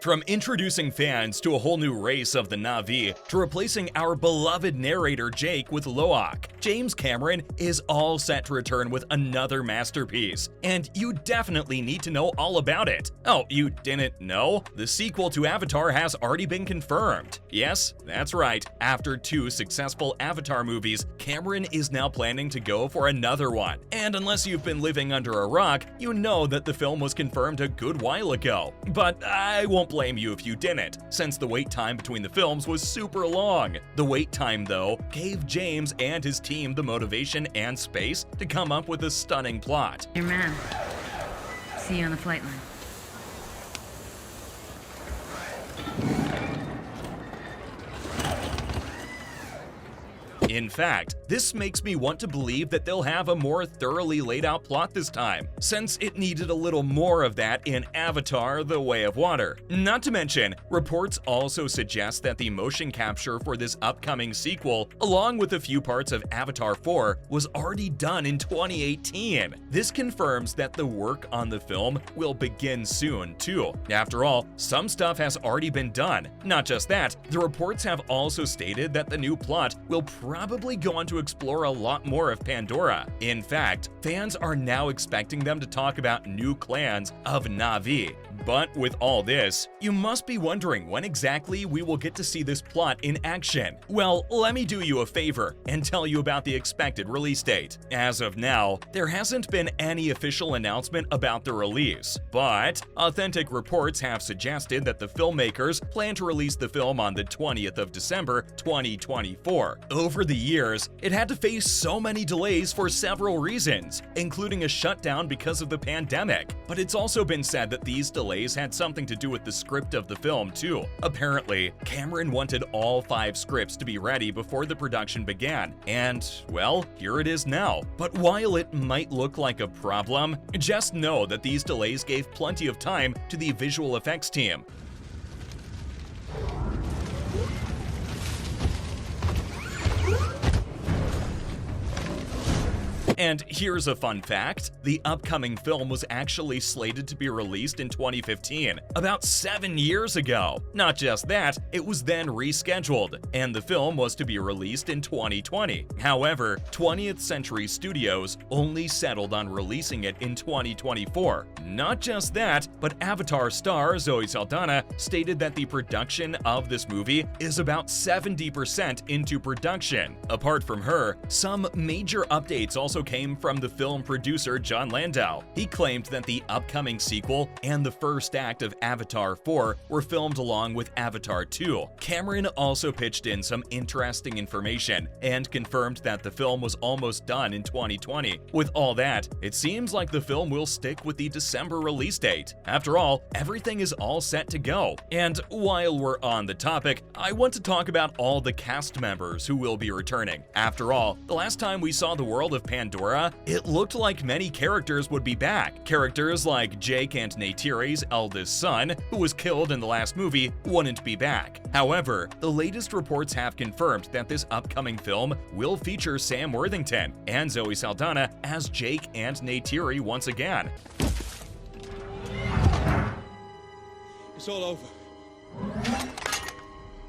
From introducing fans to a whole new race of the Na'vi, to replacing our beloved narrator Jake with Lo'ak, James Cameron is all set to return with another masterpiece, and you definitely need to know all about it. Oh, you didn't know? The sequel to Avatar has already been confirmed. Yes, that's right. After 2 successful Avatar movies, Cameron is now planning to go for another one. And unless you've been living under a rock, you know that the film was confirmed a good while ago. But I won't blame you if you didn't, since the wait time between the films was super long. The wait time, though, gave James and his team the motivation and space to come up with a stunning plot. Your man. See you on the flight line. In fact, this makes me want to believe that they'll have a more thoroughly laid out plot this time, since it needed a little more of that in Avatar: The Way of Water. Not to mention, reports also suggest that the motion capture for this upcoming sequel, along with a few parts of Avatar 4, was already done in 2018. This confirms that the work on the film will begin soon, too. After all, some stuff has already been done. Not just that, the reports have also stated that the new plot will probably go on to explore a lot more of Pandora. In fact, fans are now expecting them to talk about new clans of Na'vi. But with all this, you must be wondering when exactly we will get to see this plot in action. Well, let me do you a favor and tell you about the expected release date. As of now, there hasn't been any official announcement about the release, but authentic reports have suggested that the filmmakers plan to release the film on the 20th of December 2024. Over the years, it had to face so many delays for several reasons, including a shutdown because of the pandemic. But it's also been said that these delays had something to do with the script of the film too. Apparently, Cameron wanted all 5 scripts to be ready before the production began, and, well, here it is now. But while it might look like a problem, just know that these delays gave plenty of time to the visual effects team. And here's a fun fact: the upcoming film was actually slated to be released in 2015, about 7 years ago. Not just that, it was then rescheduled, and the film was to be released in 2020. However, 20th Century Studios only settled on releasing it in 2024. Not just that, but Avatar star Zoe Saldana stated that the production of this movie is about 70% into production. Apart from her, some major updates also came from the film producer John Landau. He claimed that the upcoming sequel and the first act of Avatar 4 were filmed along with Avatar 2. Cameron also pitched in some interesting information and confirmed that the film was almost done in 2020. With all that, it seems like the film will stick with the December release date. After all, everything is all set to go. And while we're on the topic, I want to talk about all the cast members who will be returning. After all, the last time we saw the world of Pandora, it looked like many characters would be back. Characters like Jake and Neytiri's eldest son, who was killed in the last movie, wouldn't be back. However, the latest reports have confirmed that this upcoming film will feature Sam Worthington and Zoe Saldana as Jake and Neytiri once again. It's all over.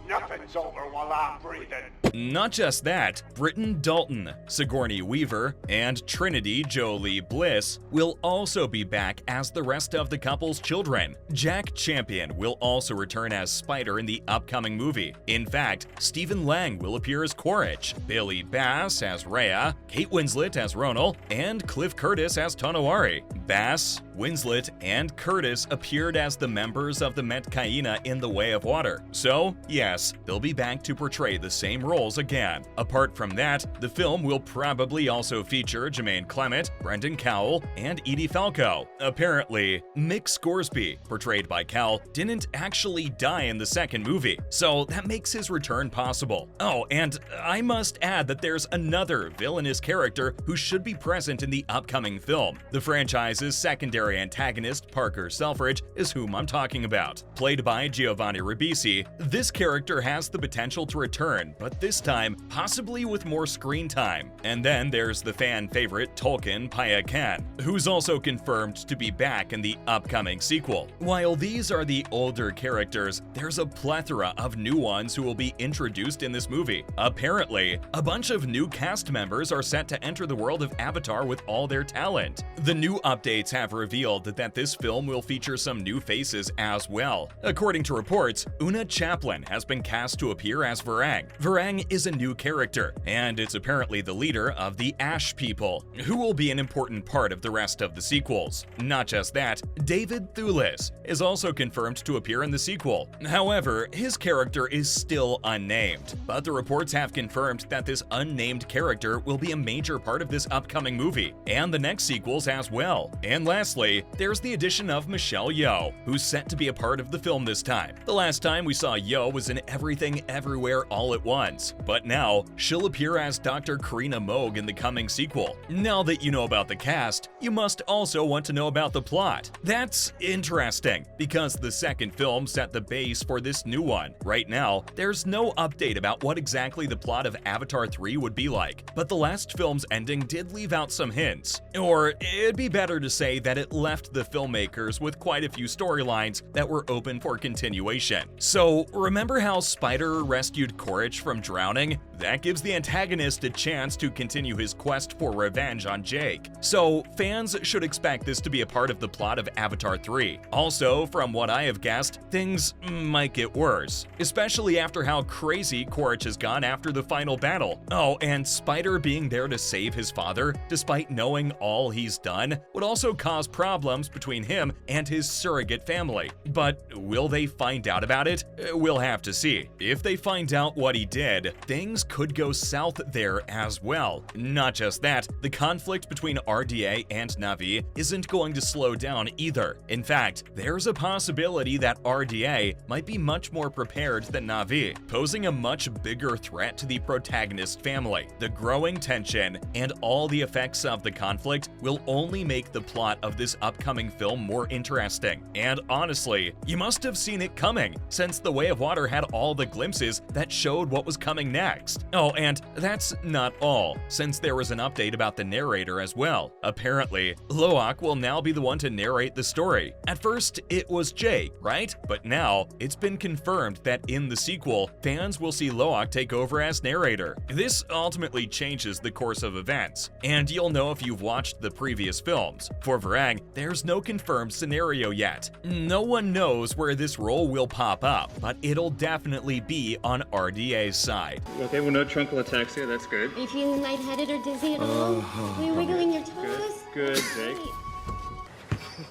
Nothing's over while I'm breathing. Not just that, Britton Dalton, Sigourney Weaver, and Trinity Jolie Bliss will also be back as the rest of the couple's children. Jack Champion will also return as Spider in the upcoming movie. In fact, Stephen Lang will appear as Quaritch, Billy Bass as Rhea, Kate Winslet as Ronal, and Cliff Curtis as Tonowari. Bass, Winslet, and Curtis appeared as the members of the Metkayina in The Way of Water. So, yes, they'll be back to portray the same roles again. Apart from that, the film will probably also feature Jermaine Clement, Brendan Cowell, and Edie Falco. Apparently, Mick Scoresby, portrayed by Cal, didn't actually die in the second movie, so that makes his return possible. Oh, and I must add that there's another villainous character who should be present in the upcoming film. The franchise series' secondary antagonist, Parker Selfridge, is whom I'm talking about. Played by Giovanni Ribisi, this character has the potential to return, but this time possibly with more screen time. And then there's the fan favorite Tolkien Paya Khan, who's also confirmed to be back in the upcoming sequel. While these are the older characters, there's a plethora of new ones who will be introduced in this movie. Apparently, a bunch of new cast members are set to enter the world of Avatar with all their talent. The new updates have revealed that this film will feature some new faces as well. According to reports, Una Chaplin has been cast to appear as Varang. Varang is a new character, and it's apparently the leader of the Ash people, who will be an important part of the rest of the sequels. Not just that, David Thewlis is also confirmed to appear in the sequel. However, his character is still unnamed, but the reports have confirmed that this unnamed character will be a major part of this upcoming movie, and the next sequels as well. And lastly, there's the addition of Michelle Yeoh, who's set to be a part of the film this time. The last time we saw Yeoh was in Everything Everywhere All at Once, but now she'll appear as Dr. Karina Moog in the coming sequel. Now that you know about the cast, you must also want to know about the plot. That's interesting, because the second film set the base for this new one. Right now, there's no update about what exactly the plot of Avatar 3 would be like, but the last film's ending did leave out some hints. Or it'd be better to say that it left the filmmakers with quite a few storylines that were open for continuation. So remember how Spider rescued Korich from drowning? That gives the antagonist a chance to continue his quest for revenge on Jake. So fans should expect this to be a part of the plot of Avatar 3. Also, from what I have guessed, things might get worse, especially after how crazy Korich has gone after the final battle. Oh, and Spider being there to save his father, despite knowing all he's done, would also cause problems between him and his surrogate family. But will they find out about it? We'll have to see. If they find out what he did, things could go south there as well. Not just that, the conflict between RDA and Na'vi isn't going to slow down either. In fact, there's a possibility that RDA might be much more prepared than Na'vi, posing a much bigger threat to the protagonist family. The growing tension and all the effects of the conflict will only make the plot of this upcoming film more interesting. And honestly, you must have seen it coming, since The Way of Water had all the glimpses that showed what was coming next. Oh, and that's not all, since there was an update about the narrator as well. Apparently, Loak will now be the one to narrate the story. At first, it was Jake, right? But now, it's been confirmed that in the sequel, fans will see Loak take over as narrator. This ultimately changes the course of events, and you'll know if you've watched the previous films. For Varang, there's no confirmed scenario yet. No one knows where this role will pop up, but it'll definitely be on RDA's side. Okay, well, no truncal attacks here, that's good. Are you feeling lightheaded or dizzy at all? Are you wiggling your toes? Good, Jake.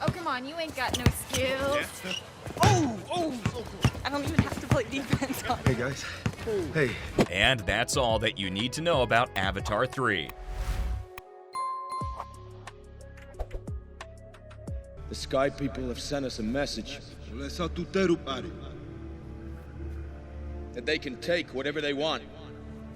Oh, come on, you ain't got no skills. I don't even have to play defense on Hey guys. Hey. And that's all that you need to know about Avatar 3. The Sky people have sent us a message that they can take whatever they want.